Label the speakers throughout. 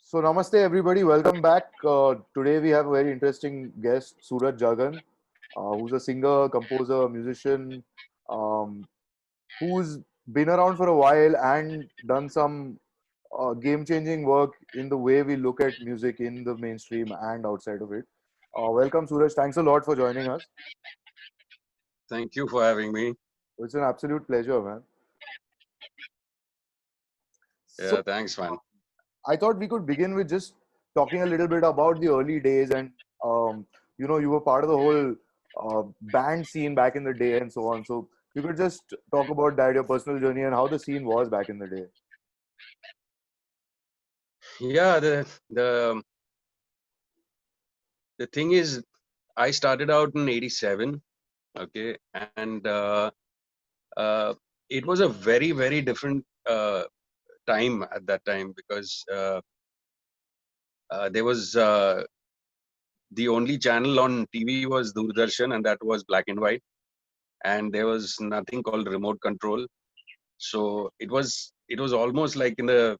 Speaker 1: So namaste everybody, welcome back. Today we have a very interesting guest, Suraj Jagan, who's a singer, composer, musician, um, who's been around for a while and done some game-changing work in the way we look at music in the mainstream and outside of it. Welcome, Suraj. Thanks a lot for joining us.
Speaker 2: Thank you for having me.
Speaker 1: It's an absolute pleasure, man. So
Speaker 2: Yeah, thanks, man.
Speaker 1: I thought we could begin with just talking a little bit about the early days and you were part of the whole band scene back in the day and so on. So you could just talk about that, your personal journey and how the scene was back in the day.
Speaker 2: Yeah, the thing is, I started out in '87, okay, and uh, it was a very different time at that time because there was the only channel on TV was Doordarshan, and that was black and white, and there was nothing called remote control. So it was almost like in the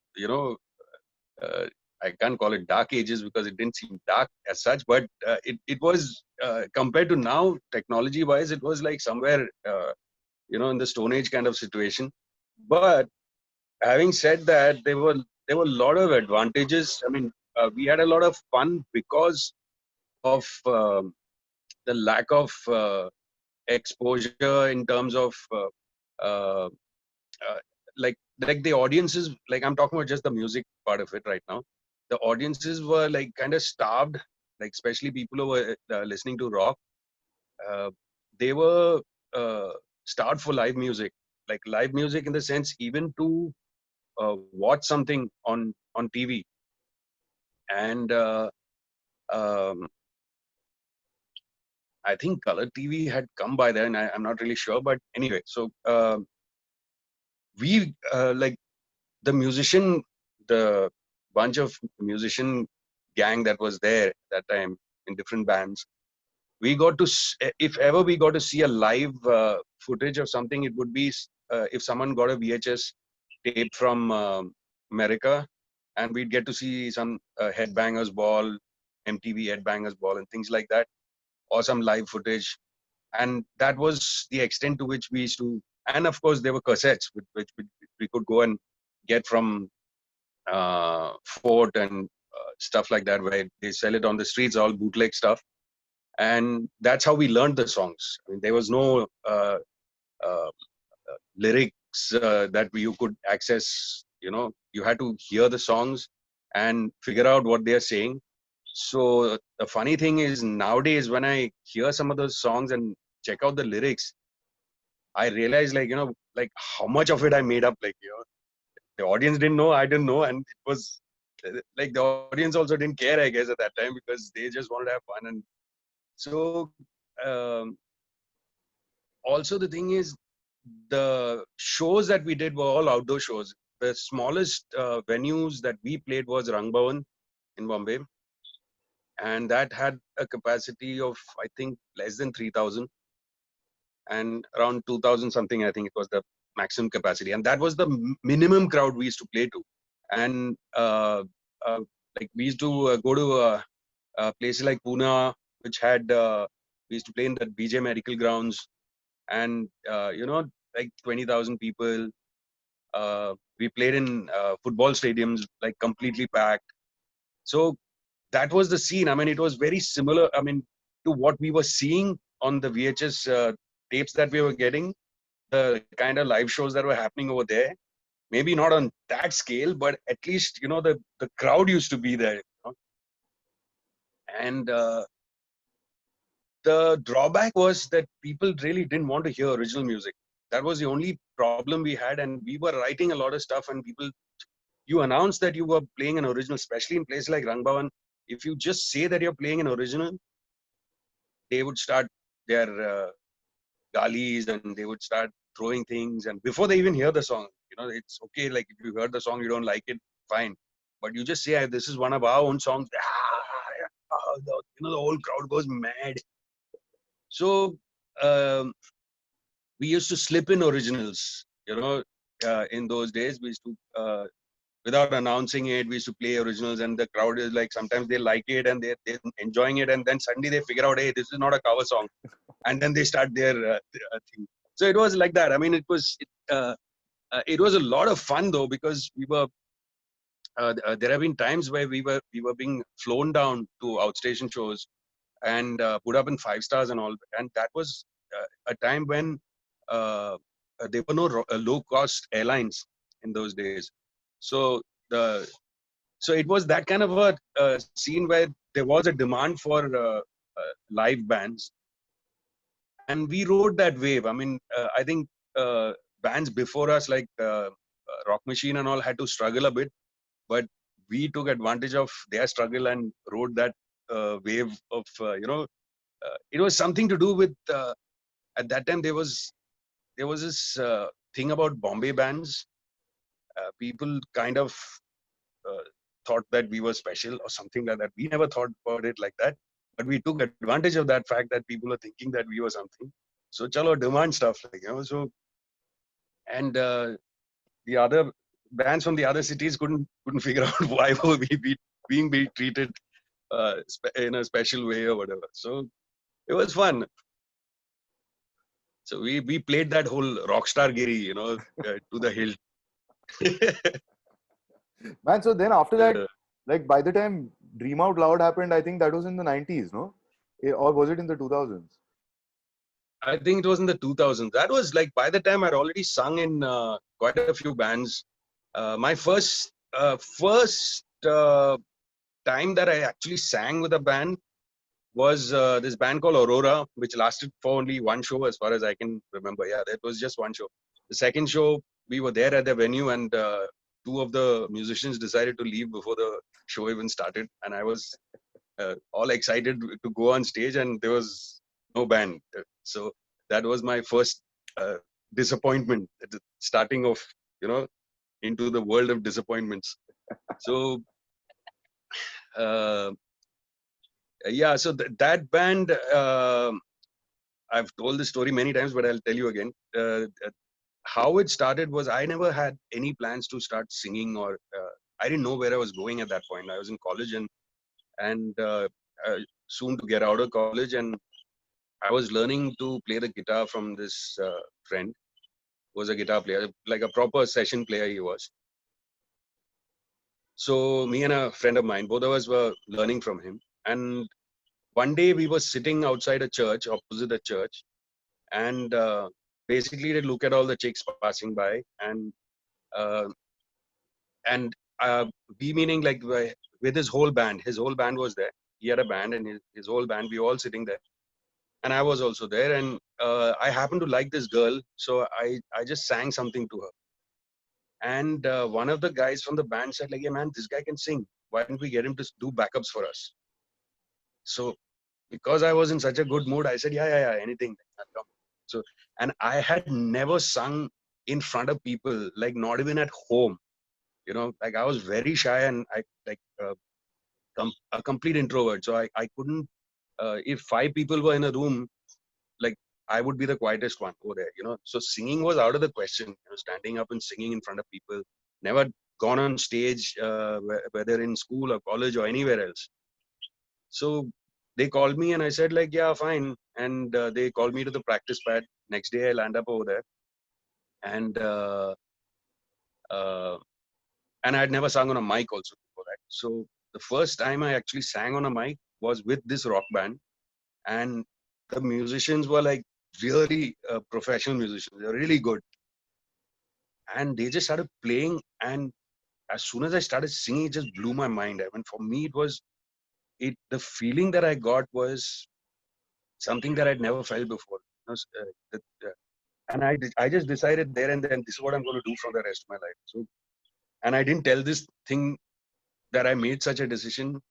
Speaker 2: uh, I can't call it dark ages because it didn't seem dark as such, but it was compared to now, technology wise, it was like somewhere in the Stone Age kind of situation. But having said that, there were a lot of advantages. I mean, we had a lot of fun because of the lack of exposure in terms of uh, uh, like the audiences, like I'm talking about just the music part of it right now. The audiences were like kind of starved, like especially people who were listening to rock. uh, they were starved for live music, like live music in the sense even to watch something on TV. And um, I think color TV had come by then. I'm not really sure, but anyway, so we like the musician, the bunch of musician gang that was there that time in different bands, we got to if ever we got to see a live footage of something, it would be if someone got a VHS tape from America, and we'd get to see some Headbangers Ball, MTV Headbangers Ball, and things like that, or some live footage. And that was the extent to which we used to. And of course there were cassettes which we could go and get from Fort and stuff like that, where they sell it on the streets, all bootleg stuff. And that's how we learned the songs. I mean, there was no uh, lyrics that you could access. You had to hear the songs and figure out what they are saying. So the funny thing is, nowadays when I hear some of those songs and check out the lyrics, I realize, like, like how much of it I made up. Like, the audience didn't know, I didn't know, and it was like the audience also didn't care, I guess, at that time, because they just wanted to have fun. And so um, also the thing is, the shows that we did were all outdoor shows. The smallest venues that we played was Rang Bhavan in Bombay, and that had a capacity of, I think, less than 3,000, and around 2,000 something, I think it was the maximum capacity, and that was the minimum crowd we used to play to. And uh, like we used to go to places like Pune, which had we used to play in the BJ Medical Grounds, and like 20,000 people. We played in football stadiums, like completely packed. So that was the scene. I mean, it was very similar, I mean, to what we were seeing on the VHS tapes that we were getting, the kind of live shows that were happening over there. Maybe not on that scale, but at least, the crowd used to be there. And the drawback was that people really didn't want to hear original music. That was the only problem we had. And we were writing a lot of stuff, and people, you announce that you were playing an original, especially in places like Rang Bhavan. If you just say that you're playing an original, they would start their galis, and they would start throwing things. And before they even hear the song, it's okay. Like, if you heard the song, you don't like it, fine. But you just say, this is one of our own songs. The whole crowd goes mad. So um, we used to slip in originals, in those days. We used to without announcing it. We used to play originals, and the crowd is like, sometimes they like it and they're enjoying it, and then suddenly they figure out, hey, this is not a cover song, and then they start their thing. So it was like that. I mean, it was a lot of fun though, because we were there have been times where we were being flown down to outstation shows and put up in 5 stars and all, and that was a time when uh, there were no low cost airlines in those days. So the so it was that kind of a scene where there was a demand for live bands, and we rode that wave. I mean, I think bands before us like Rock Machine and all had to struggle a bit, but we took advantage of their struggle and rode that wave of it was something to do with at that time there was this thing about Bombay bands. People kind of uh, thought that we were special or something like that. We never thought about it like that, but we took advantage of that fact that people were thinking that we were something. So chalo demand stuff, like, so, and the other bands from the other cities couldn't figure out why were we being treated in a special way or whatever. So it was fun. So we played that whole rockstar giri, to the hilt.
Speaker 1: Man, so then after that, like by the time Dream Out Loud happened, I think that was in the 90s, no? Or was it in the 2000s?
Speaker 2: I think it was in the 2000s. That was like, by the time I'd already sung in quite a few bands. My first time that I actually sang with a band was this band called Aurora, which lasted for only one show, as far as I can remember. Yeah, that was just one show. The second show, we were there at the venue, and two of the musicians decided to leave before the show even started, and I was all excited to go on stage, and there was no band. So that was my first disappointment at the starting of, into the world of disappointments. So uh, yeah, so that band, I've told this story many times, but I'll tell you again. How it started was, I never had any plans to start singing, or I didn't know where I was going at that point. I was in college and soon to get out of college, and I was learning to play the guitar from this friend who was a guitar player, like a proper session player he was. So me and a friend of mine, both of us were learning from him. And one day we were sitting outside a church, opposite a church, and basically they look at all the chicks passing by, uh, and we, meaning like with his whole band was there. He had a band, and his whole band, we were all sitting there, and I was also there. And I happened to like this girl, so I just sang something to her. And one of the guys from the band said, like, "Hey man, this guy can sing. Why don't we get him to do backups for us?" So because I was in such a good mood, I said, "Yeah, yeah, yeah, anything." I'll come. So, and I had never sung in front of people, like not even at home. Like I was very shy, and I like a complete introvert. So I couldn't. If five people were in a room, like I would be the quietest one over there. So singing was out of the question. Standing up and singing in front of people. Never gone on stage, whether in school or college or anywhere else. So they called me, and I said, like, yeah, fine. And they called me to the practice pad. Next day I land up over there, and uh, and I'd never sung on a mic also before that. So the first time I actually sang on a mic was with this rock band, and the musicians were like really professional musicians. They're really good, and they just started playing. And as soon as I started singing, it just blew my mind. I mean, for me, it was it. The feeling that I got was something that I'd never felt before. And I just decided there and then, this is what I'm going to do for the rest of my life. So, and I didn't tell this thing that I made such a decision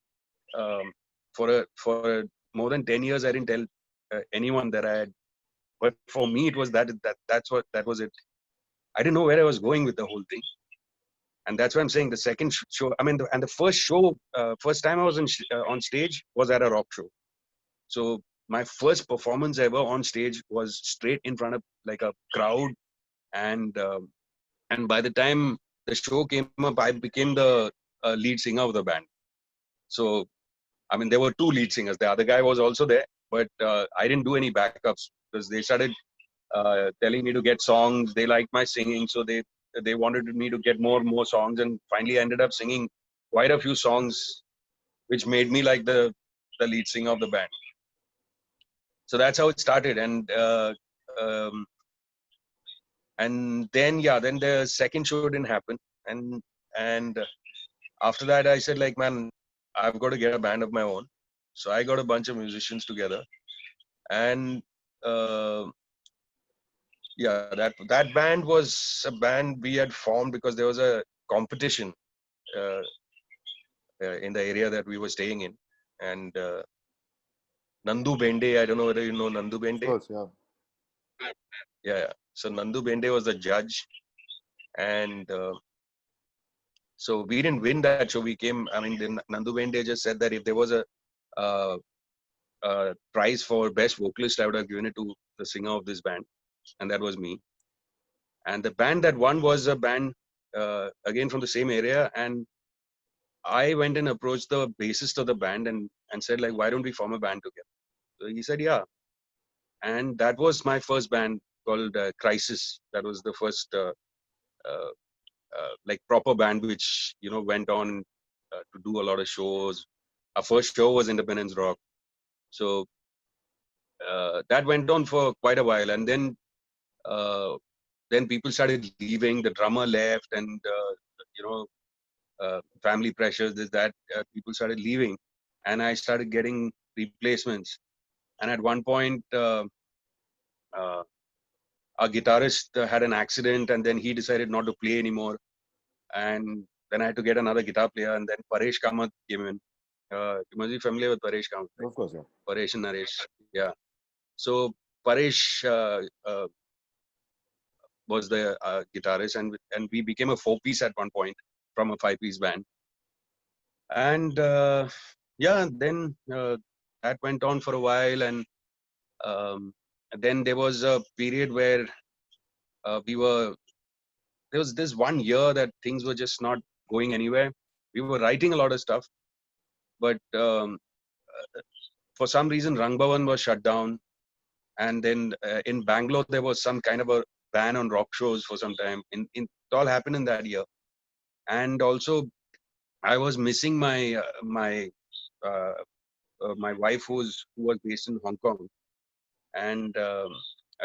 Speaker 2: for more than 10 years. I didn't tell anyone that I had. But for me, it was that was it. I didn't know where I was going with the whole thing, and that's why I'm saying the second show. I mean, and the first show, first time I was on stage was at a rock show. So my first performance ever on stage was straight in front of like a crowd, and by the time the show came up, I became the lead singer of the band. So, I mean, there were two lead singers. The other guy was also there, but I didn't do any backups because they started telling me to get songs. They liked my singing, so they wanted me to get more songs, and finally I ended up singing quite a few songs, which made me like the lead singer of the band. So that's how it started, um, and then then the second show didn't happen, and after that I said like, man, I've got to get a band of my own. So I got a bunch of musicians together, and uh, that band was a band we had formed because there was a competition uh, in the area that we were staying in, and Nandu Bende, I don't know whether you know Nandu
Speaker 1: Of
Speaker 2: Bende.
Speaker 1: course, yeah.
Speaker 2: Yeah. So Nandu Bende was the judge, and so we didn't win that show. We came. I mean, Nandu Bende just said that if there was uh, a prize for best vocalist, I would have given it to the singer of this band, and that was me. And the band that won was a band again from the same area, and I went and approached the bassist of the band and said like, why don't we form a band together? So he said, yeah. And that was my first band called Crisis. That was the first uh, like proper band which went on to do a lot of shows. Our first show was Independence Rock. So that went on for quite a while, and then people started leaving. The drummer left, and you know family pressures, this that, people started leaving, and I started getting replacements. And at one point, uh, our guitarist had an accident, and then he decided not to play anymore. And then I had to get another guitar player, and then Paresh Kamath came in. You must be familiar with Paresh Kamath, right?
Speaker 1: Of course, yeah.
Speaker 2: Paresh and Naresh. Yeah. So Paresh was the guitarist, and we became a 4-piece at one point from a 5-piece band. And then that went on for a while, um, and then there was a period where there was this one year that things were just not going anywhere. We were writing a lot of stuff, but for some reason Rang Bhavan was shut down, and then in Bangalore there was some kind of a ban on rock shows for some time. It all happened in that year, and also I was missing uh, my wife who was based in Hong Kong, and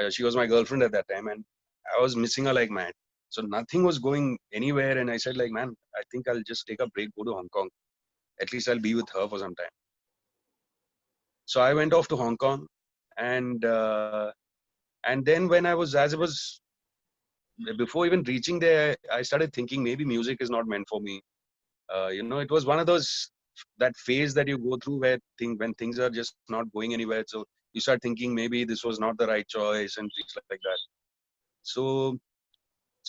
Speaker 2: she was my girlfriend at that time, and I was missing her like mad. So nothing was going anywhere, and I said like, man, I think I'll just take a break, go to Hong Kong. At least I'll be with her for some time. So I went off to Hong Kong, and then when as I was before even reaching there, I started thinking maybe music is not meant for me. It was one of those that phase that you go through where when things are just not going anywhere. So you start thinking maybe this was not the right choice and things like that. So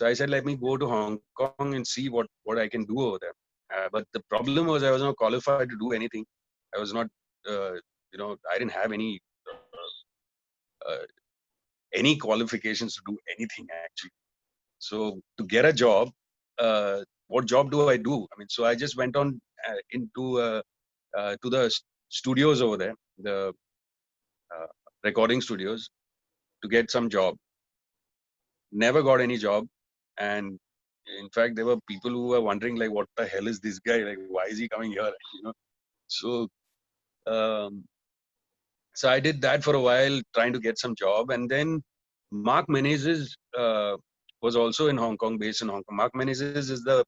Speaker 2: I said, let me go to Hong Kong and see what I can do over there. But the problem was I was not qualified to do anything. I was not, I didn't have any qualifications to do anything actually. So to get a job, what job do I do? I mean, so I just went on into to the studios over there, the recording studios, to get some job. Never got any job, and in fact, there were people who were wondering like, what the hell is this guy? Like, why is he coming here? So um, so I did that for a while, trying to get some job, and then Mark Menezes was also in Hong Kong, based in Hong Kong. Mark Menezes is the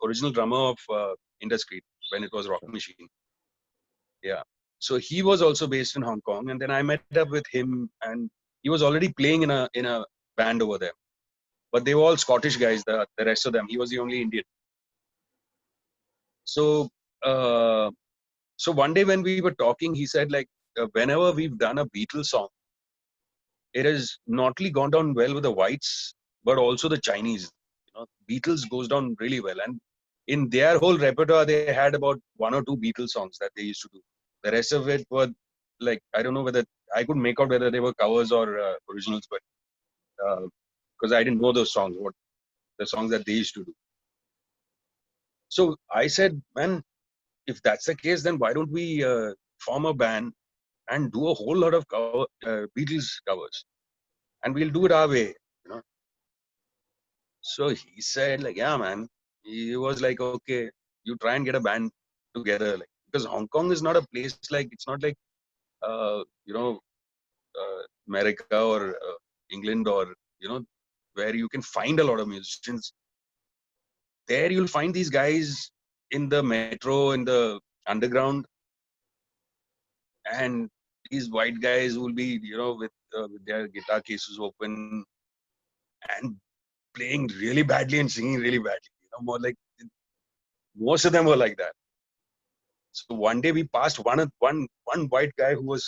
Speaker 2: original drummer of Indiscreet when it was Rock Machine. Yeah. So he was also based in Hong Kong, and then I met up with him, and he was already playing in a band over there. But they were all Scottish guys. The rest of them, he was the only Indian. So uh, so one day when we were talking, he said like, whenever we've done a Beatles song, it has not only gone down well with the whites, but also the Chinese. Beatles goes down really well, and in their whole repertoire, they had about 1 or 2 Beatles songs that they used to do. The rest of it were like, I don't know whether I could make out whether they were covers or originals, but because I didn't know those songs, what the songs that they used to do. So I said, man, if that's the case, then why don't we form a band and do a whole lot of Beatles covers, and we'll do it our way, you know. So he said, like, yeah, man. He was like, okay, you try and get a band together, like, because Hong Kong is not a place like, it's not like, you know, America or England, or, you know, where you can find a lot of musicians. There you'll find these guys in the metro, in the underground, and these white guys will be, you know, with their guitar cases open and playing really badly and singing really badly. You know, more like, most of them were like that. So one day we passed one white guy who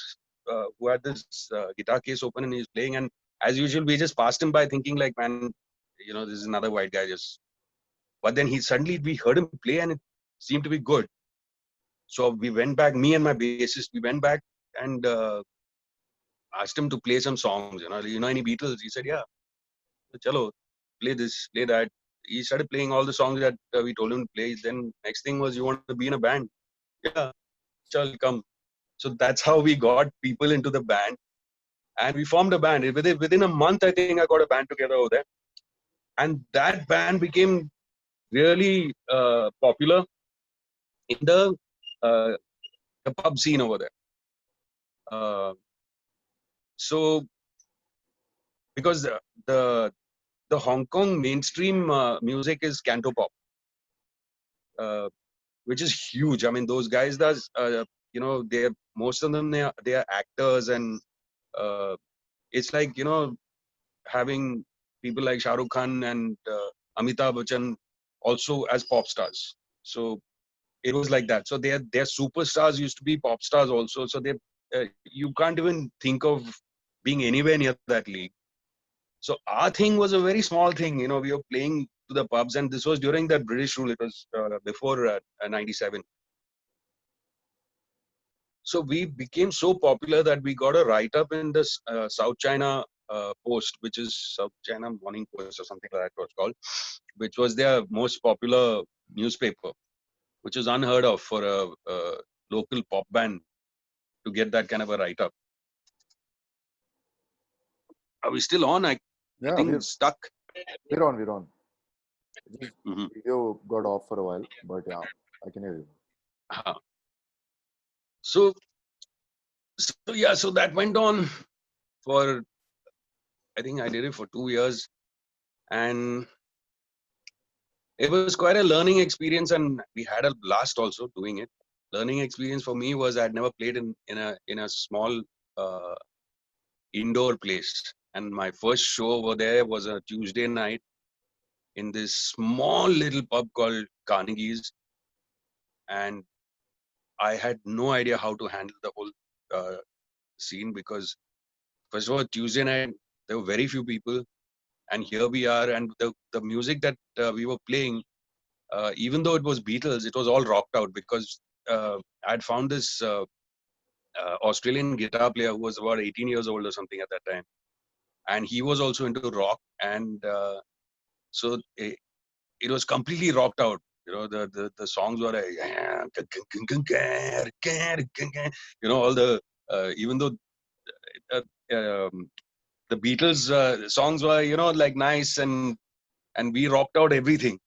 Speaker 2: had this guitar case open and he's playing, and as usual we just passed him by thinking like, man, you know, this is another white guy just. But then he suddenly, we heard him play and it seemed to be good. So we went back, me and my bassist, we went back and asked him to play some songs. You know any Beatles? He said, yeah. Chalo, play this, play that. He started playing all the songs that we told him to play. Then next thing was, you want to be in a band? Yeah, chal, come. So that's how we got people into the band, and we formed a band. Within a month, I think I got a band together over there, and that band became really popular in uh, the pub scene over there. Uh, so because the Hong Kong mainstream music is Cantopop, uh, which is huge. I mean, those guys, you know, they're, most of them, they are actors, and uh, it's like, you know, having people like Shah Rukh Khan and Amitabh Bachchan also as pop stars. So it was like that. So their superstars used to be pop stars also. So they you can't even think of being anywhere near that league. So our thing was a very small thing. You know, we were playing to the pubs, and this was during the British rule. It was before '97. So we became so popular that we got a write up in the South China Post, which is South China Morning Post or something like that it was called, which was their most popular newspaper, which is unheard of for a local pop band to get that kind of a write up. Are we still on? I
Speaker 1: Yeah,
Speaker 2: think stuck.
Speaker 1: we're on, we're on. Just
Speaker 2: Mm-hmm.
Speaker 1: video got off for a while, but yeah, I can hear you.
Speaker 2: So yeah, so that went on for, I think I did it for 2 years, and it was quite a learning experience, and we had a blast also doing it. Learning experience for me was, I'd never played in a small uh, indoor place, and my first show over there was a Tuesday night in this small little pub called Carnegie's, and I had no idea how to handle the whole scene, because first of all, Tuesday night there were very few people, and here we are, and the music that we were playing, even though it was Beatles, it was all rocked out, because I'd found this Australian guitar player who was about 18 years old or something at that time, and he was also into rock, and so it was completely rocked out. You know, the songs were you know, all the even though uh, the Beatles songs were, you know, like nice, and we rocked out everything.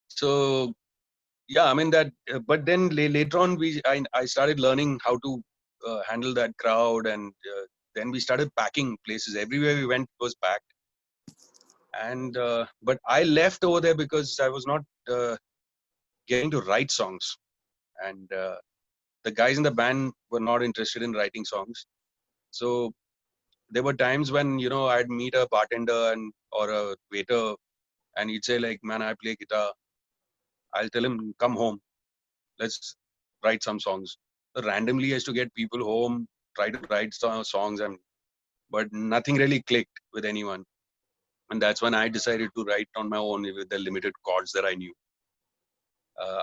Speaker 2: So yeah, I mean that, but then later on I started learning how to handle that crowd, and then we started packing places. Everywhere we went was packed, and but I left over there because I was not getting to write songs, and the guys in the band were not interested in writing songs. So there were times when, you know, I'd meet a bartender and or a waiter, and he'd say like, man, I play guitar. I'll tell him, come home, let's write some songs. So randomly, I used to get people home, try to write songs, and but nothing really clicked with anyone. And that's when I decided to write on my own with the limited chords that I knew.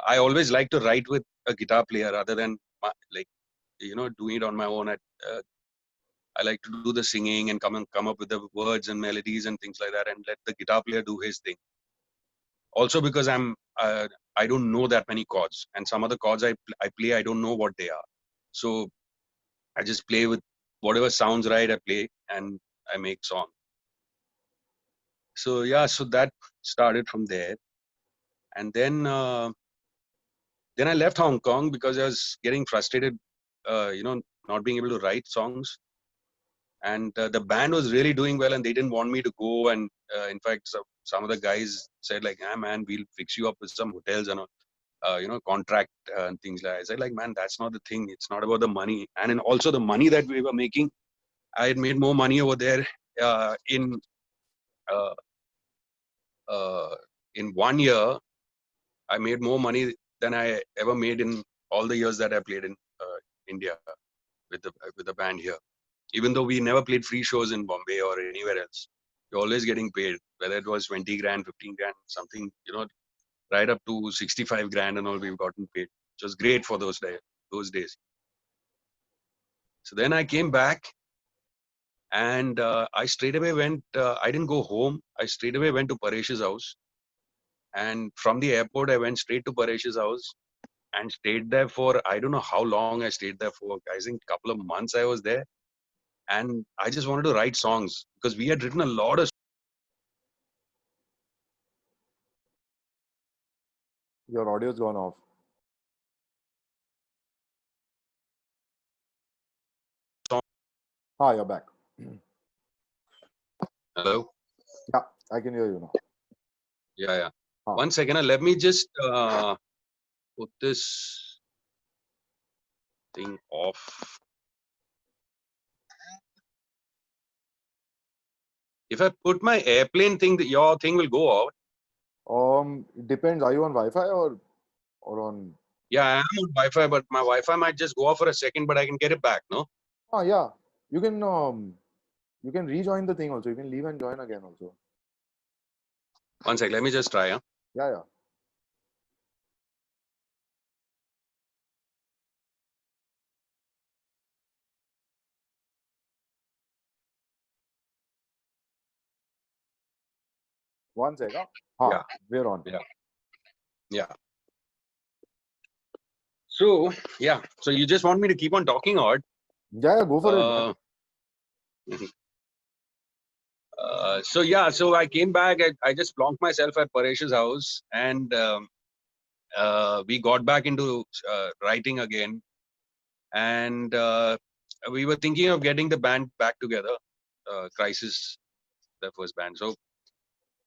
Speaker 2: I always like to write with a guitar player rather than like, you know, doing it on my own. I like to do the singing and come up with the words and melodies and things like that, and let the guitar player do his thing. Also because I don't know that many chords, and some of the chords I play, I don't know what they are. So I just play with whatever sounds right. I play and I make song. So yeah, so that started from there, and then I left Hong Kong because I was getting frustrated, not being able to write songs. And the band was really doing well, and they didn't want me to go. And in fact, some of the guys said like, "Ah, man, we'll fix you up with some hotels and contract and things like that." I said like, "Man, that's not the thing. It's not about the money." And then also the money that we were making, I had made more money over there uh, uh, in 1 year. I made more money than I ever made in all the years that I played in India with the band here. Even though we never played free shows in Bombay or anywhere else, you're always getting paid. Whether it was 20 grand, 15 grand, something, right up to 65 grand and all, we've gotten paid, which was great for those days. So then I came back, and I straight away went. I didn't go home. I straight away went to Paresh's house, and from the airport, I went straight to Paresh's house and stayed there for, I don't know how long I stayed there for. I think a couple of months I was there, and I just wanted to write songs because we had written a lot of.
Speaker 1: Your audio's gone off. You're back.
Speaker 2: Hello.
Speaker 1: Yeah, I can hear you now.
Speaker 2: Yeah. 1 second. Let me just put this thing off. If I put my airplane thing, your thing will go out.
Speaker 1: It depends. Are you on Wi-Fi or on?
Speaker 2: Yeah, I am on Wi-Fi, but my Wi-Fi might just go off for a second, but I can get it back. No.
Speaker 1: Yeah. You can rejoin the thing also. You can leave and join again also.
Speaker 2: 1 sec. Let me just try. Huh?
Speaker 1: Yeah. One second.
Speaker 2: Yeah.
Speaker 1: We're on.
Speaker 2: Yeah. So yeah. So you just want me to keep on talking, or?
Speaker 1: Yeah, go for it.
Speaker 2: So yeah, so I came back. I just plonked myself at Paresh's house, and we got back into writing again. And we were thinking of getting the band back together, Crisis, the first band. So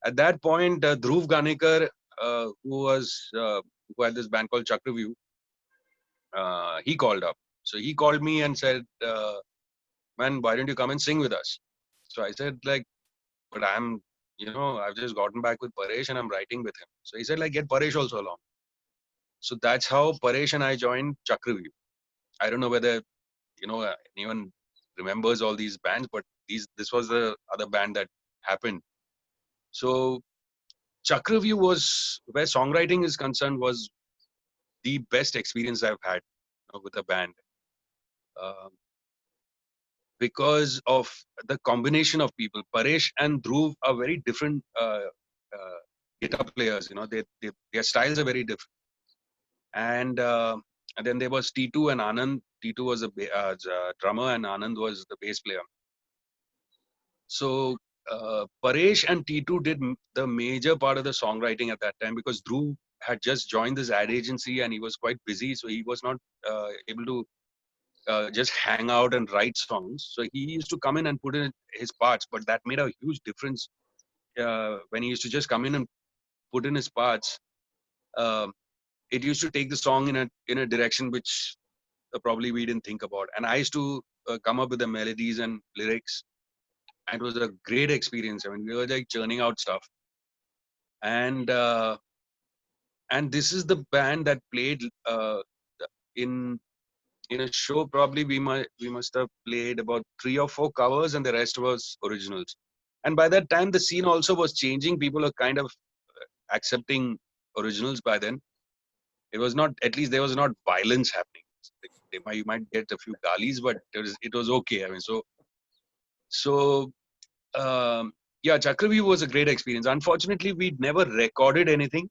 Speaker 2: at that point, Dhruv Ganikar, who had this band called Chakravyuh, he called up. So he called me and said, "Man, why don't you come and sing with us?" So I said, like, "But I've just gotten back with Paresh and I'm writing with him." So he said, like, "Get Paresh also along." So that's how Paresh and I joined Chakravyuh. I don't know whether anyone remembers all these bands, but this was the other band that happened. So Chakravyuh was, where songwriting is concerned, was the best experience I've had with a band, because of the combination of people. Paresh and Dhruv are very different guitar players. Their styles are very different. And then there was T2 and Anand. T2 was a drummer, and Anand was the bass player. So Paresh and T2 did the major part of the songwriting at that time, because Dhruv had just joined this ad agency and he was quite busy, so he was not able to just hang out and write songs. So he used to come in and put in his parts, but that made a huge difference when he used to just come in and put in his parts. It used to take the song in a direction which probably we didn't think about. And I used to come up with the melodies and lyrics. And it was a great experience. I mean, we were like churning out stuff. And this is the band that played in a show. Probably we must have played about 3 or 4 covers, and the rest was originals. And by that time, the scene also was changing. People are kind of accepting originals by then. It was not, at least there was not violence happening. You might get a few galis, but it was okay. I mean, so yeah, Chakravyuh was a great experience. Unfortunately, we never recorded anything.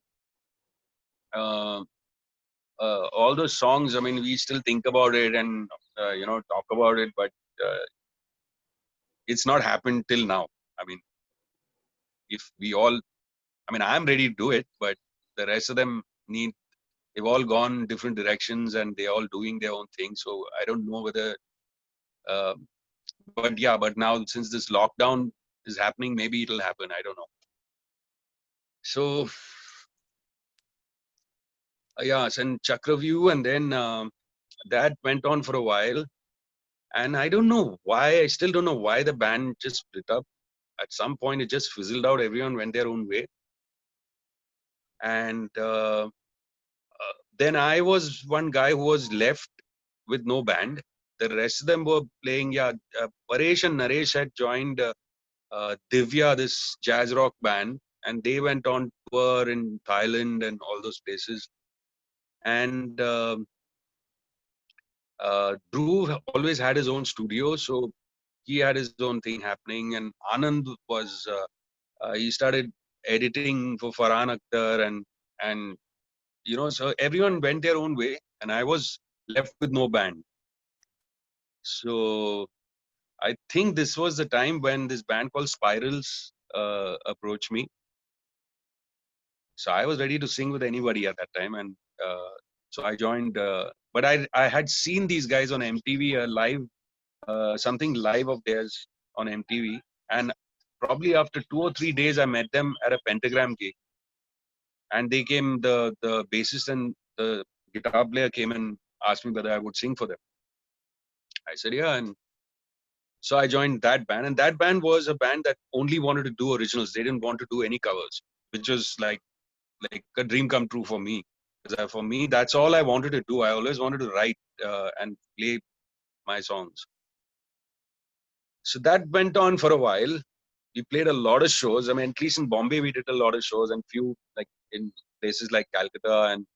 Speaker 2: Uh, all those songs, I mean, we still think about it and talk about it, but it's not happened till now. I mean, if we all, I mean, I'm ready to do it, but the rest of them need. They've all gone different directions and they're all doing their own thing. So I don't know whether. But yeah, but now since this lockdown is happening, maybe it'll happen. I don't know. So yeah, and Chakravyuh, and then that went on for a while, and I don't know why. I still don't know why the band just split up. At some point, it just fizzled out. Everyone went their own way, and then I was one guy who was left with no band. The rest of them were playing. Yeah, Paresh and Naresh had joined Divya, this jazz rock band, and they went on tour in Thailand and all those places. And Dhruv always had his own studio, so he had his own thing happening. And Anand was he started editing for Farhan Akhtar, and so everyone went their own way, and I was left with no band. So I think this was the time when this band called Spirals approached me. So I was ready to sing with anybody at that time, and so I joined. But I had seen these guys on MTV live, something live of theirs on MTV, and probably after 2 or 3 days, I met them at a Pentagram gig, and they came. The bassist and the guitar player came and asked me whether I would sing for them. I said yeah, and so I joined that band, and that band was a band that only wanted to do originals. They didn't want to do any covers, which was like a dream come true for me. Because for me, that's all I wanted to do. I always wanted to write and play my songs. So that went on for a while. We played a lot of shows. I mean, at least in Bombay, we did a lot of shows, and few like in places like Calcutta and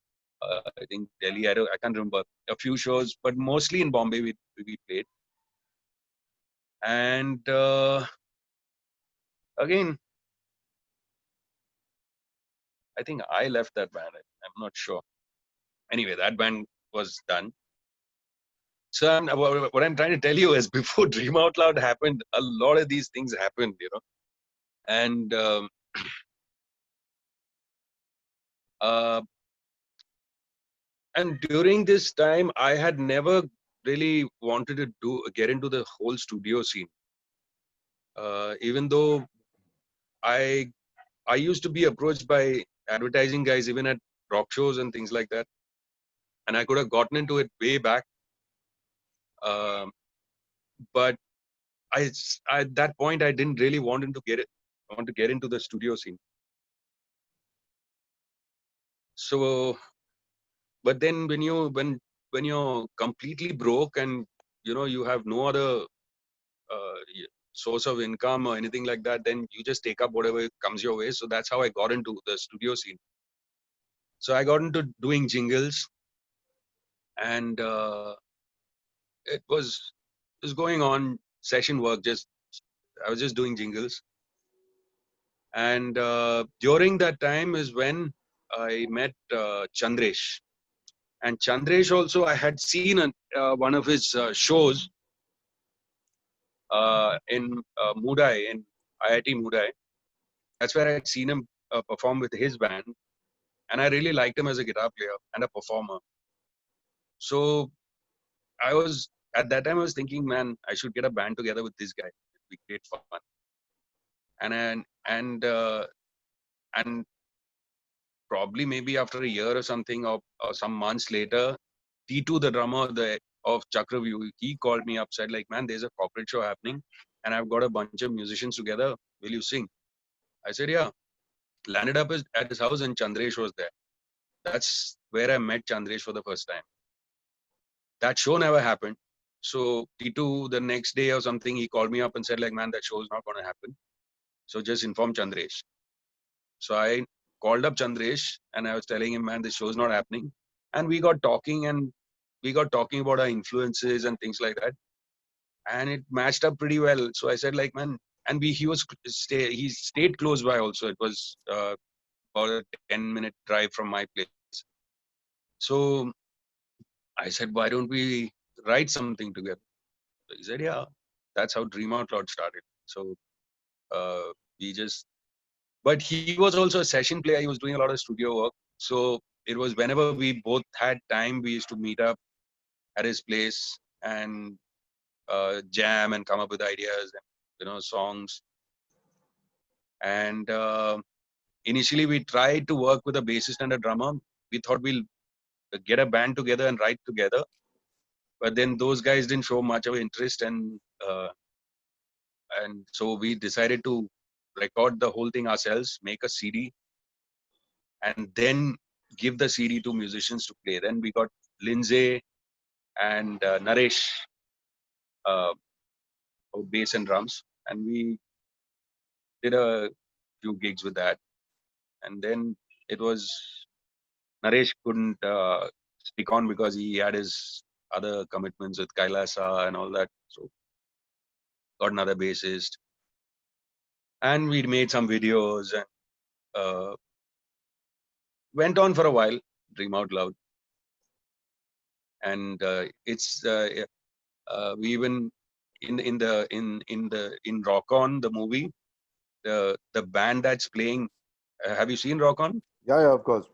Speaker 2: I think Delhi. I can't remember a few shows, but mostly in Bombay we played. And again, I think I left that band. I'm not sure. Anyway, that band was done. So what I'm trying to tell you is, before Dream Out Loud happened, a lot of these things happened, and uh, and during this time, I had never really wanted to get into the whole studio scene. Even though I I used to be approached by advertising guys even at rock shows and things like that, and I could have gotten into it way back. Um, but at that point I didn't really want to get into the studio scene. So, but then when you're completely broke and you have no other source of income or anything like that, then you just take up whatever comes your way. So that's how I got into the studio scene. So I got into doing jingles, and it was going on session work. Just I was just doing jingles, and during that time is when I met Chandresh. And Chandresh also, I had seen one of his shows in Mudai, in IIT Mudai. That's where I'd seen him perform with his band, and I really liked him as a guitar player and a performer. So I was at that time I was thinking, man, I should get a band together with this guy. It'd be great fun. And probably maybe after a year or something, or some months later, T2, the drummer of Chakravyuh, he called me up, said like, man, there's a corporate show happening, and I've got a bunch of musicians together. Will you sing? I said, yeah. Landed up at his house, and Chandresh was there. That's where I met Chandresh for the first time. That show never happened. So T2, the next day or something, he called me up and said like, man, that show is not going to happen. So just inform Chandresh. So I called up Chandresh and I was telling him, man, this show is not happening. And we got talking about our influences and things like that. And it matched up pretty well. So I said like, man, and he stayed close by also. It was about a 10-minute drive from my place. So I said, why don't we write something together? So he said, yeah. That's how Dream Out Loud started. So we just, but he was also a session player. He was doing a lot of studio work. So it was whenever we both had time, we used to meet up at his place and jam and come up with ideas and songs. And initially we tried to work with a bassist and a drummer. We thought we'll get a band together and write together, but then those guys didn't show much of interest, and so we decided to record the whole thing ourselves, make a CD, and then give the CD to musicians to play. Then we got Lindsay and Naresh for bass and drums, and we did a few gigs with that. And then it was Naresh couldn't stick on because he had his other commitments with Kailasa and all that. So got another bassist, and we made some videos and went on for a while. Dream Out Loud, and we even in Rock On the movie, the band that's playing. Have you seen Rock On?
Speaker 1: Yeah, of course.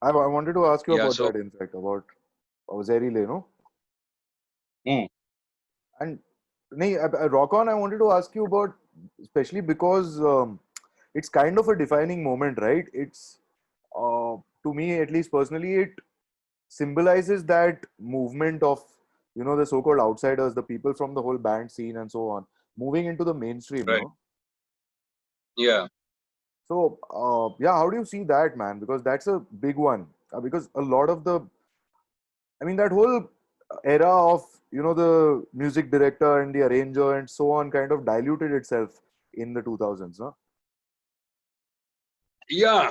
Speaker 1: I wanted to ask you
Speaker 2: Yeah.
Speaker 1: about
Speaker 2: So
Speaker 1: that, in fact, about Zerile, no? And Rock On, I wanted to ask you about, especially because it's kind of a defining moment, right? It's, to me, at least personally, it symbolizes that movement of, the so-called outsiders, the people from the whole band scene and so on, moving into the mainstream,
Speaker 2: right. Yeah.
Speaker 1: So, yeah, how do you see that, man? Because that's a big one. Because a lot of that whole era of, the music director and the arranger and so on kind of diluted itself in the 2000s, no?
Speaker 2: Yeah.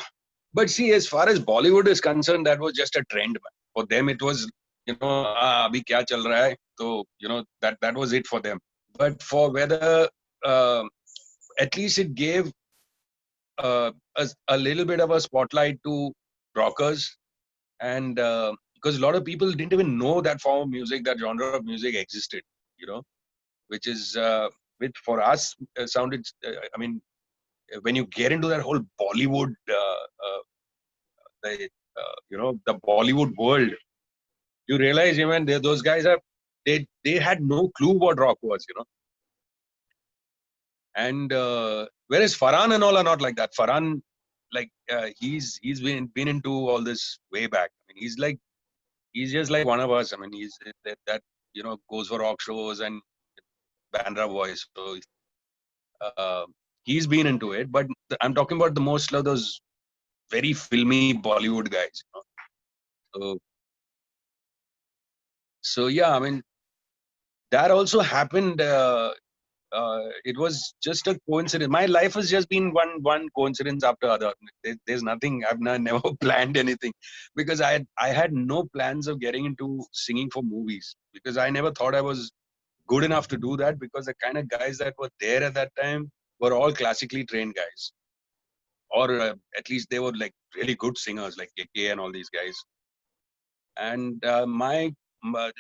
Speaker 2: But see, as far as Bollywood is concerned, that was just a trend, man. For them, it was, abhi kya chal raha hai? So, that was it for them. But for whether, at least it gave a little bit of a spotlight to rockers, and because a lot of people didn't even know that form of music, that genre of music existed, which is, which for us sounded, when you get into that whole Bollywood, the Bollywood world, you realize even those guys they had no clue what rock was, and whereas Farhan and all are not like that. Farhan, like he's been into all this way back. He's just like one of us. He's that goes for rock shows and Bandra voice. So he's been into it, but I'm talking about the most of those very filmy Bollywood guys. So yeah, that also happened. It was just a coincidence. My life has just been one coincidence after other. There's nothing. I've never planned anything, because I had no plans of getting into singing for movies, because I never thought I was good enough to do that, because the kind of guys that were there at that time were all classically trained guys, or at least they were like really good singers like KK and all these guys. And my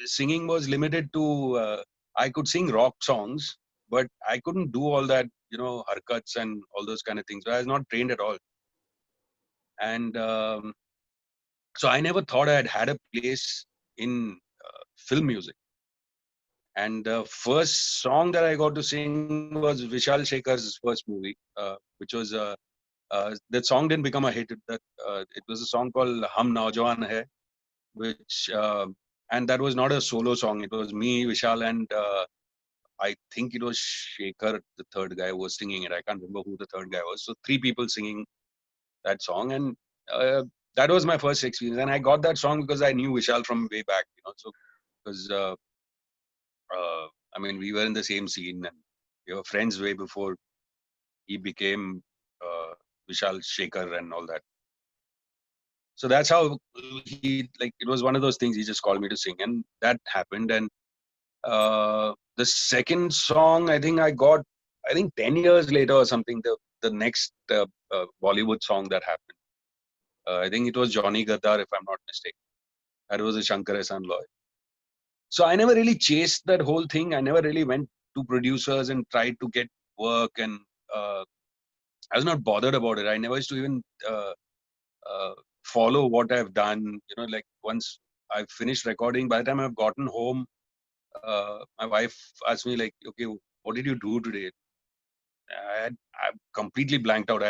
Speaker 2: singing was limited to I could sing rock songs, but I couldn't do all that, harkats and all those kind of things. I was not trained at all, and so I never thought I had a place in film music. And the first song that I got to sing was Vishal Shekhar's first movie, which was that song didn't become a hit. It was a song called Hum Naujawan Hai, which and that was not a solo song. It was me, Vishal, and I think it was Shekhar, the third guy, who was singing it. I can't remember who the third guy was. So 3 people singing that song, and that was my first experience. And I got that song because I knew Vishal from way back, So because we were in the same scene, and we were friends way before he became Vishal Shekhar and all that. So that's how it was one of those things. He just called me to sing, and that happened. And the second song I think I got I think 10 years later or something, the next Bollywood song that happened. I think it was Johnny Gaddar, if I'm not mistaken. That was a Shankar Ehsaan Loy. So I never really chased that whole thing. I never really went to producers and tried to get work, and I was not bothered about it. I never used to even uh, follow what I've done. You know, like once I've finished recording, by the time I've gotten home, my wife asked me like, "Okay, what did you do today?" I completely blanked out.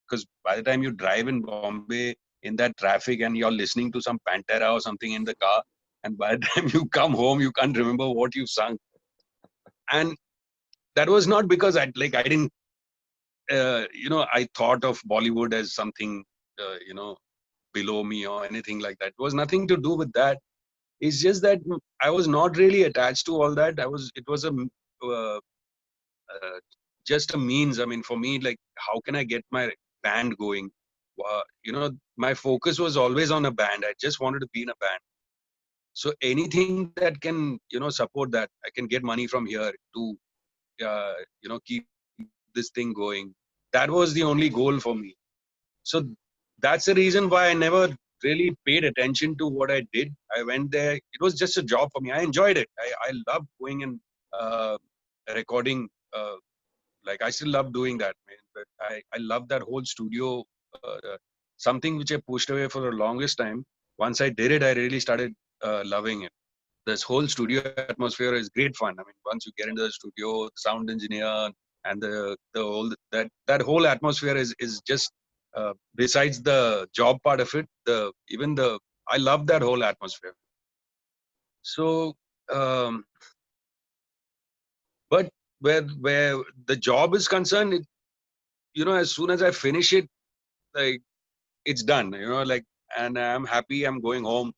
Speaker 2: Because by the time you drive in Bombay in that traffic and you're listening to some Pantera or something in the car, and by the time you come home, you can't remember what you sung. And that was not because I didn't, I thought of Bollywood as something, below me or anything like that. It was nothing to do with that. It's just that I was not really attached to all that. It was uh, uh, just a means. I mean, for me, like, how can I get my band going? My focus was always on a band. I just wanted to be in a band. So anything that can, support that, I can get money from here to, keep this thing going. That was the only goal for me. So that's the reason why I never really paid attention to what I did. I went there. It was just a job for me. I enjoyed it. I loved going and recording. Like I still love doing that, man. But I love that whole studio. Something which I pushed away for the longest time. Once I did it, I really started loving it. This whole studio atmosphere is great fun. I mean, once you get into the studio, the sound engineer and the whole that whole atmosphere is just besides the job part of it, the even the I love that whole atmosphere. So, um, but where the job is concerned, as soon as I finish it, like it's done. Like, and I'm happy. I'm going home.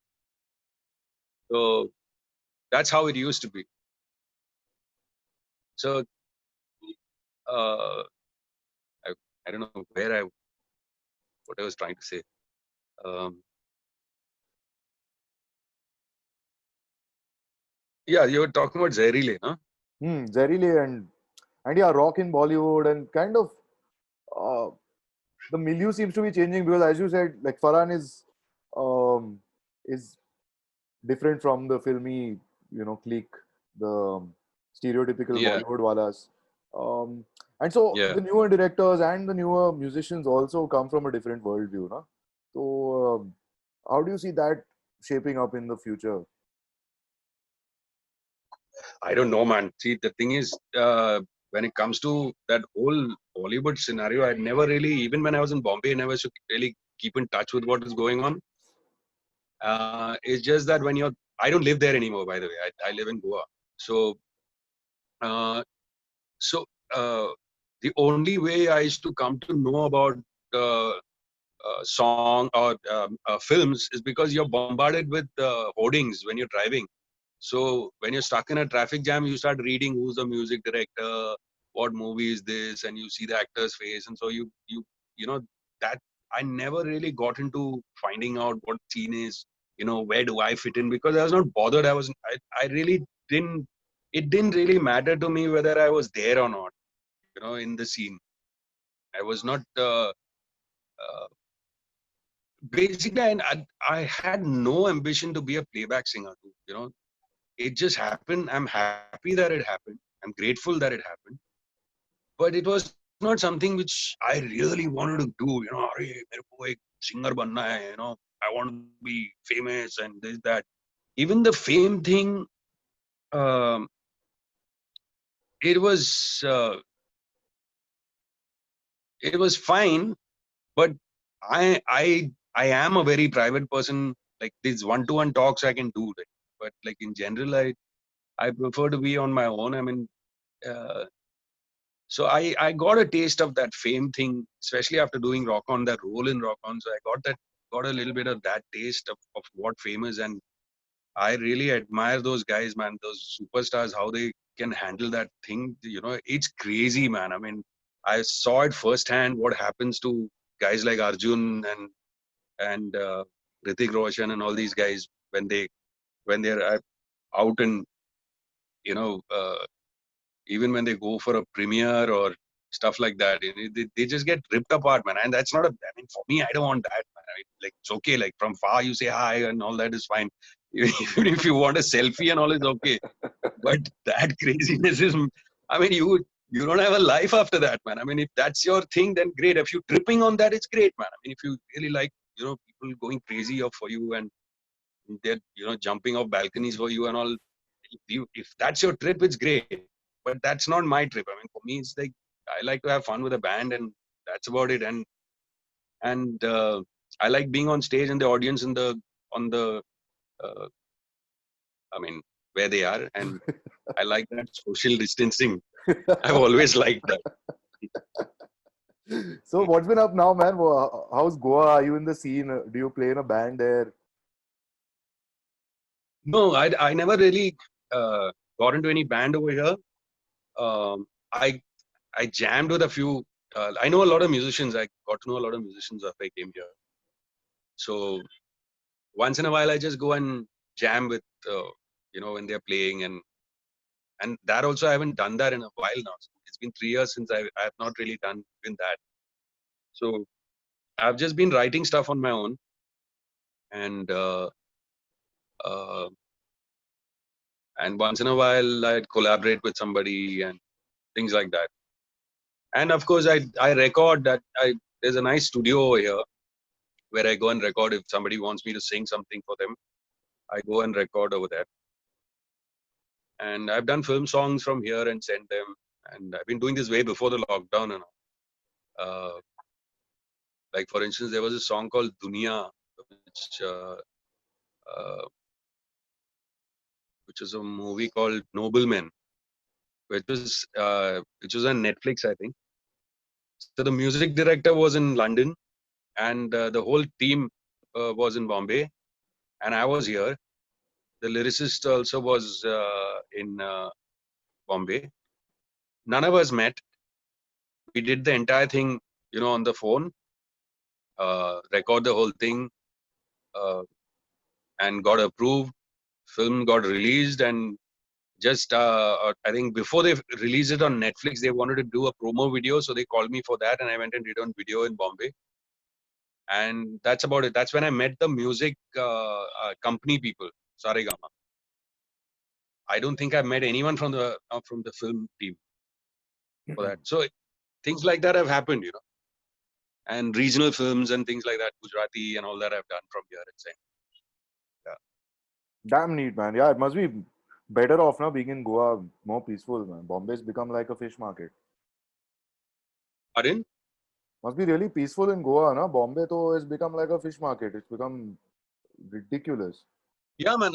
Speaker 2: So that's how it used to be. So uh, I, I don't know what I was trying to say. Um, yeah, you were talking about Zehrile, no?
Speaker 1: Zerile and yeah, rock in Bollywood and kind of uh, the milieu seems to be changing because, as you said, like Farhan is different from the filmy, clique, the stereotypical
Speaker 2: Yeah,
Speaker 1: Bollywood walas. And so
Speaker 2: yeah.
Speaker 1: the newer directors and the newer musicians also come from a different worldview, no? So how do you see that shaping up in the future?
Speaker 2: I don't know, man. See, the thing is, when it comes to that whole Bollywood scenario, I never really, even when I was in Bombay, I never should really keep in touch with what is going on. It's just that I don't live there anymore, by the way. I live in Goa. So, uh, so the only way I used to come to know about uh, song or films is because you're bombarded with hoardings when you're driving. So when you're stuck in a traffic jam, you start reading who's the music director, what movie is this, and you see the actor's face, and so you know that I never really got into finding out what scene is, where do I fit in, because I was not bothered. I really didn't. It didn't really matter to me whether I was there or not, in the scene. I was not. Basically, I had no ambition to be a playback singer. It just happened. I'm happy that it happened. I'm grateful that it happened. But it was not something which I really wanted to do. अरे मेरे को एक singer बनना है. I want to be famous and this that. Even the fame thing, um, it was uh, it was fine. But I am a very private person. Like these one-to-one talks I can do. But like in general, I prefer to be on my own. I mean. Uh, So I got a taste of that fame thing, especially after doing Rock On, that role in Rock On. So I got a little bit of that taste of what fame is, and I really admire those guys, man. Those superstars, how they can handle that thing. It's crazy, man. I mean, I saw it firsthand. What happens to guys like Arjun and Hrithik Roshan and all these guys when they're out and you know uh, even when they go for a premiere or stuff like that, they just get ripped apart, man. And that's not a, I mean, for me, I don't want that, man. I mean, like, it's okay. Like, from far, you say hi and all that is fine. Even if you want a selfie and all is okay. But that craziness is, I mean, you don't have a life after that, man. I mean, if that's your thing, then great. If you're tripping on that, it's great, man. I mean, if you really like, people going crazy for you and they're, jumping off balconies for you and all, if that's your trip, it's great. But that's not my trip. I mean, for me, it's like, I like to have fun with a band and that's about it. And I like being on stage and the audience on the, uh, I mean, where they are. And I like that social distancing. I've always liked that.
Speaker 1: So what's been up now, man? How's Goa? Are you in the scene? Do you play in a band there?
Speaker 2: No, I never really got into any band over here. Um, I I jammed with a few. I know a lot of musicians. I got to know a lot of musicians after I came here. So once in a while, I just go and jam with, when they're playing, and that also I haven't done that in a while now. It's been 3 years since I have not really done even that. So I've just been writing stuff on my own, and uh, and once in a while I'd collaborate with somebody and things like that. And of course, I record that. There's a nice studio over here where I go and record if somebody wants me to sing something for them. I go and record over there. And I've done film songs from here and sent them. And I've been doing this way before the lockdown and all. Like, for instance, there was a song called Dunia, uh, which is a movie called Noblemen, which was on Netflix, I think. So the music director was in London, and the whole team was in Bombay, and I was here. The lyricist also was in Bombay. None of us met. We did the entire thing, on the phone, record the whole thing, and got approved. Film got released, and just I think before they released it on Netflix, they wanted to do a promo video, so they called me for that, and I went and did on video in Bombay. And that's about it. That's when I met the music company people, Saregama. I don't think I've met anyone from the film team for that. So things like that have happened, and regional films and things like that, Gujarati and all that I've done from here. It's
Speaker 1: Damn neat, man. Yeah, it must be better off now being in Goa, more peaceful, man. Bombay's become like a fish market.
Speaker 2: Pardon?
Speaker 1: Must be really peaceful in Goa, na? Bombay though has become like a fish market. It's become ridiculous.
Speaker 2: Yeah, man.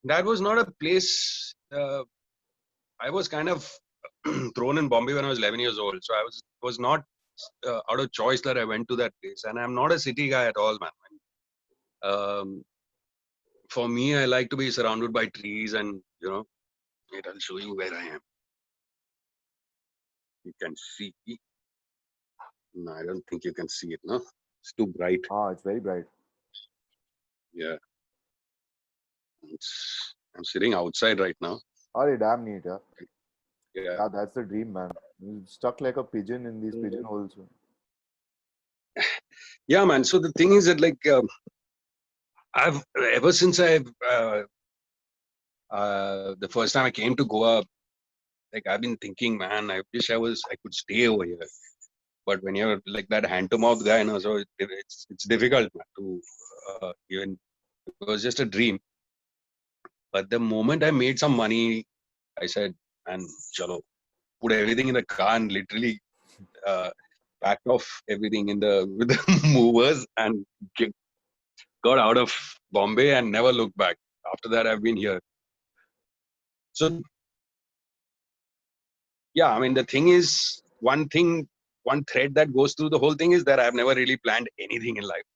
Speaker 2: That was not a place. I was kind of thrown in Bombay when I was 11 years old, so I was not out of choice that I went to that place. And I'm not a city guy at all, man. For me, I like to be surrounded by trees, and wait, I'll show you where I am. You can see. No, I don't think you can see it. No, it's too bright.
Speaker 1: It's very bright.
Speaker 2: Yeah, I'm sitting outside right now.
Speaker 1: Damn neat, yeah.
Speaker 2: Yeah.
Speaker 1: Yeah, that's the dream, man. You're stuck like a pigeon in these pigeonholes.
Speaker 2: Yeah, man. So the thing is that, like, I've ever since the first time I came to Goa, like, I've been thinking, man, I wish I could stay over here. But when you're like that hand to mouth guy, so it's difficult, man, to even. It was just a dream. But the moment I made some money, I said, man, chalo, put everything in the car and literally packed off everything with the movers and got out of Bombay and never looked back. After that, I've been here. So, yeah, I mean, the thing is, one thread that goes through the whole thing is that I've never really planned anything in life.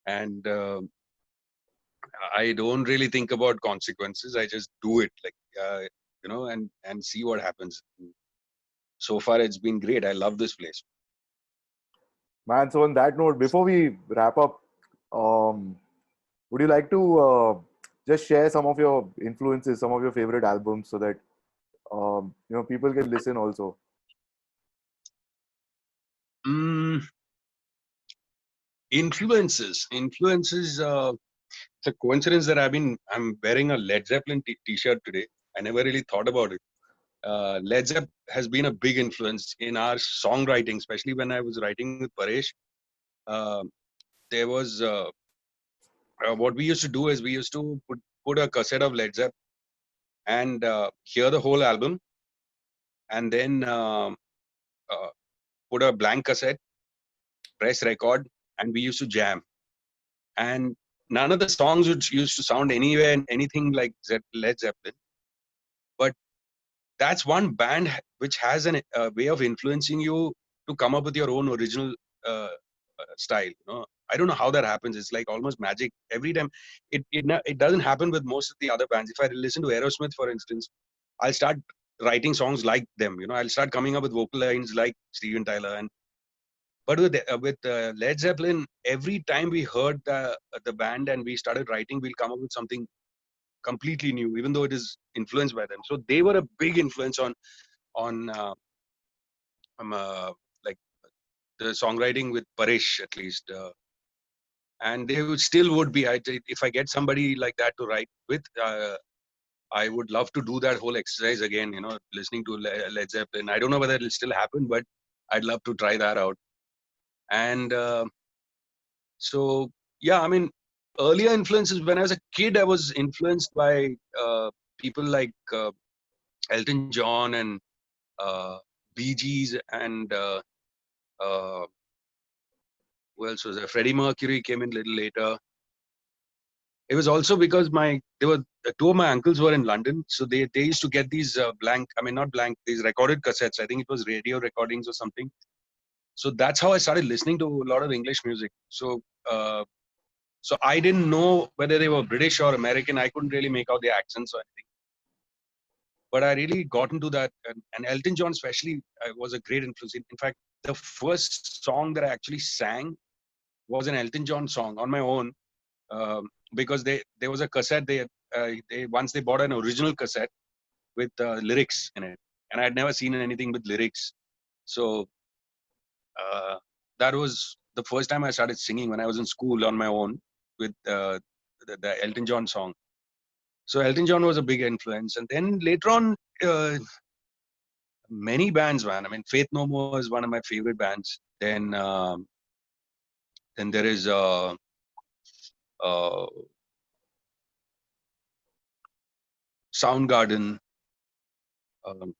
Speaker 2: And I don't really think about consequences. I just do it, like, and see what happens. So far, it's been great. I love this place.
Speaker 1: Man, so on that note, before we wrap up, would you like to just share some of your influences, some of your favorite albums, so that people can listen also?
Speaker 2: Mm, influences. It's a coincidence that I'm wearing a Led Zeppelin t-shirt today. I never really thought about it. Led Zepp has been a big influence in our songwriting, especially when I was writing with Paresh. Uh, there was what we used to do is we used to put a cassette of Led Zepp and hear the whole album, and then uh, put a blank cassette, press record, and we used to jam. And none of the songs used to sound anywhere anything like Led Zeppelin, but that's one band which has a way of influencing you to come up with your own original style. I don't know how that happens. It's like almost magic every time. It doesn't happen with most of the other bands. If I listen to Aerosmith, for instance, I'll start writing songs like them. I'll start coming up with vocal lines like Steven Tyler. And but with Led Zeppelin, every time we heard the band and we started writing, we'll come up with something completely new, even though it is influenced by them. So they were a big influence on like the songwriting with Paresh, at least. And they still would be. If I get somebody like that to write with, I would love to do that whole exercise again. Listening to Led Zeppelin. I don't know whether it'll still happen, but I'd love to try that out. And so, yeah, I mean, earlier influences. When I was a kid, I was influenced by people like Elton John and Bee Gees and uh, who else was there? Freddie Mercury came in a little later. It was also because there were two of my uncles were in London, so they used to get these not blank, these recorded cassettes. I think it was radio recordings or something. So that's how I started listening to a lot of English music. So I didn't know whether they were British or American. I couldn't really make out their accents or anything. But I really got into that, and Elton John especially was a great influence. In fact, the first song that I actually sang was an Elton John song on my own, because there was a cassette. They once they bought an original cassette with lyrics in it, and I had never seen anything with lyrics. So uh, that was the first time I started singing when I was in school on my own with the Elton John song. So Elton John was a big influence, and then later on, many bands, man. I mean, Faith No More is one of my favorite bands. Then there is uh, Soundgarden, um,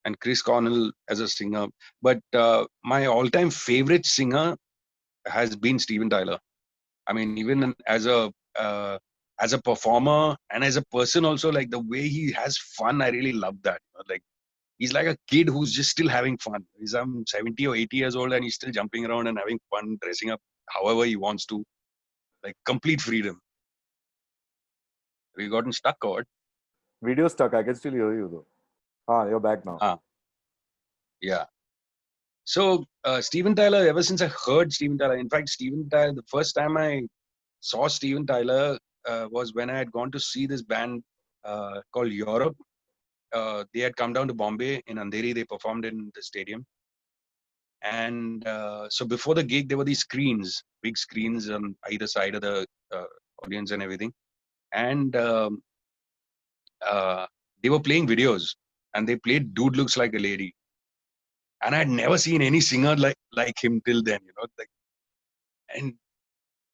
Speaker 2: and Chris Cornell as a singer. But my all-time favorite singer has been Steven Tyler. I mean, even as a performer and as a person also, like the way he has fun, I really love that. Like he's like a kid who's just still having fun. He's 70 or 80 years old and he's still jumping around and having fun, dressing up however he wants to, like complete freedom. Have you gotten stuck or what?
Speaker 1: Video stuck. I can still hear you though. You're back now.
Speaker 2: Yeah. So Steven Tyler, ever since I heard Steven Tyler, in fact, Steven Tyler, the first time I saw Steven Tyler was when I had gone to see this band called Europe. They had come down to Bombay in Andheri. They performed in the stadium. And so before the gig, there were these screens, big screens on either side of the audience and everything. And they were playing videos, and they played "Dude Looks Like a Lady," and I had never seen any singer like him till then, and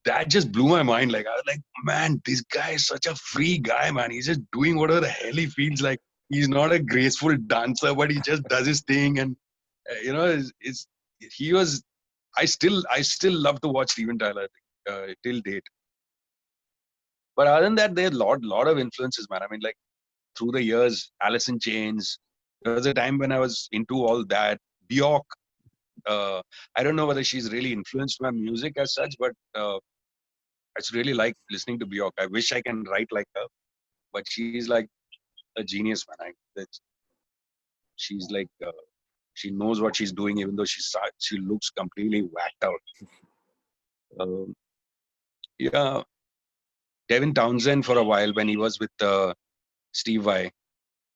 Speaker 2: that just blew my mind. Like I was like, man, this guy is such a free guy, man. He's just doing whatever the hell he feels like. He's not a graceful dancer, but he just does his thing, and it's he was. I still love to watch Steven Tyler till date. But other than that, there are lot of influences, man. I mean, like through the years, Alice in Chains. There was a time when I was into all that. Bjork. I don't know whether she's really influenced my music as such, but I just really like listening to Bjork. I wish I can write like her, but she's like a genius, man. She's like she knows what she's doing, even though she looks completely whacked out. Um, yeah, Devin Townsend for a while when he was with Steve Vai.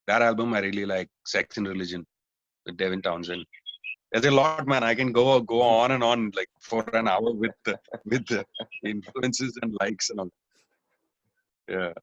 Speaker 2: that album I really like. Sex and Religion with Devin Townsend. There's a lot, man. I can go on and on like for an hour with the influences and likes and all. Yeah.